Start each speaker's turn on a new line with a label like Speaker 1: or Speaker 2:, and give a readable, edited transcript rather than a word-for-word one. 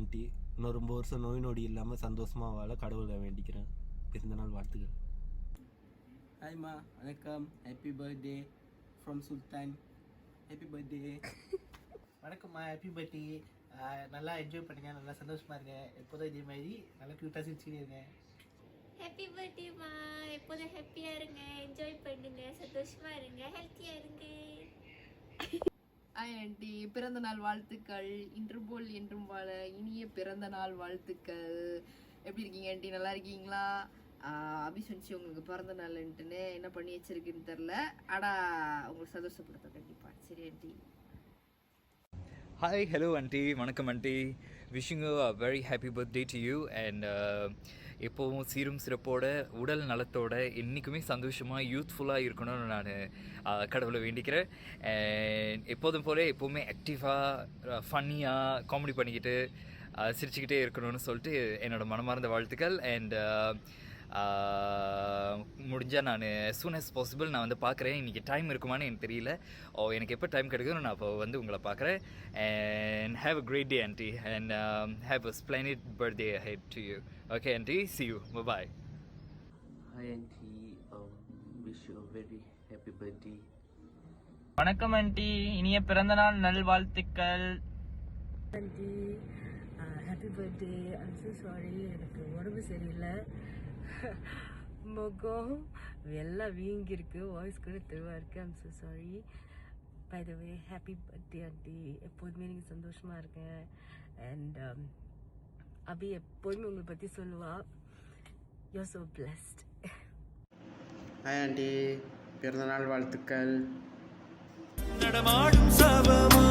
Speaker 1: Aunty. இன்னும் ரொம்ப வருஷம் நோய் நொடி இல்லாமல் சந்தோஷமாக வாழ கடவுளை வேண்டிக்கிறேன். பிறந்தநாள் வாழ்த்துக்கள்.
Speaker 2: ஹாய்மா, வணக்கம். Happy birthday from Sultan. Happy birthday. வணக்கம்மா, ஹாப்பி பர்த்டே. நல்லா என்ஜாய் பண்ணுங்க, நல்லா சந்தோஷமா இருங்க. எப்போதும் இதே மாதிரி நல்லா க்யூட்டாக சிரிச்சுட்டே இருங்க.
Speaker 3: ஹாப்பி பர்த்டேமா, எப்போதும் ஹாப்பியா இருங்க, என்ஜாய் பண்ணுங்க, சந்தோஷமா இருங்க, ஹெல்த்தியா இருங்க.
Speaker 4: ஹாய் ஆண்டி, பிறந்த நாள் வாழ்த்துக்கள். இன்று போல் என்றும் வாழ இனிய பிறந்த நாள் வாழ்த்துக்கள். எப்படி இருக்கீங்க ஆண்டி? நல்லா இருக்கீங்களா? அபி சொன்னிச்சு உங்களுக்கு பிறந்த நாள்ன்ட்டுன்னு என்ன பண்ணி வச்சிருக்குன்னு தெரில. ஆனால் உங்களுக்கு சந்தோஷப்படுத்த கண்டிப்பா. சரி ஆண்டி.
Speaker 5: Hi, hello auntie, வணக்கம் auntie. Wishing you a very happy birthday to you and எப்போவும் சீரும் சிறப்போட உடல் நலத்தோட என்றைக்குமே சந்தோஷமாக யூத்ஃபுல்லாக இருக்கணும்னு நான் கடவுளை வேண்டிக்கிறேன். அண்ட் எப்போதும் போல எப்போவுமே ஆக்டிவாக ஃபன்னியாக காமெடி பண்ணிக்கிட்டு சிரிச்சுக்கிட்டே இருக்கணும்னு சொல்லிட்டு என்னோடய மனமார்ந்த வாழ்த்துக்கள். அண்ட் முடிஞ்சால் நான் as soon as possible நான் வந்து பார்க்குறேன். இன்றைக்கி டைம் இருக்குமான்னு எனக்கு தெரியல. எனக்கு எப்போ டைம் கிடைக்குதோ நான் அப்போ வந்து உங்களை பார்க்குறேன். And have a great day aunty and have a splendid birthday ahead to you. Okay auntie, see you. Bye-bye.
Speaker 2: Hi auntie, wish you a very happy birthday.
Speaker 6: வணக்கம் ஆண்டி, இனிய பிறந்தநாள் நல்வாழ்த்துக்கள்.
Speaker 7: Aunty happy birthday. I'm so sorry, எனக்கு உடம்பு சரியில்லை, முகம் எல்லாம் வீங்கிருக்கு, voice கூட தெளிவாக இருக்குது. I'm so sorry. By the way, happy birthday aunty. எப்போதுமே நீங்கள் சந்தோஷமாக இருங்க. அண்ட் அபி எப்போதுமே உங்களை பற்றி சொல்லுவா. You're so blessed.
Speaker 2: Hi aunty, பிறந்தநாள் வாழ்த்துக்கள்.
Speaker 8: நடமாடும் சபமா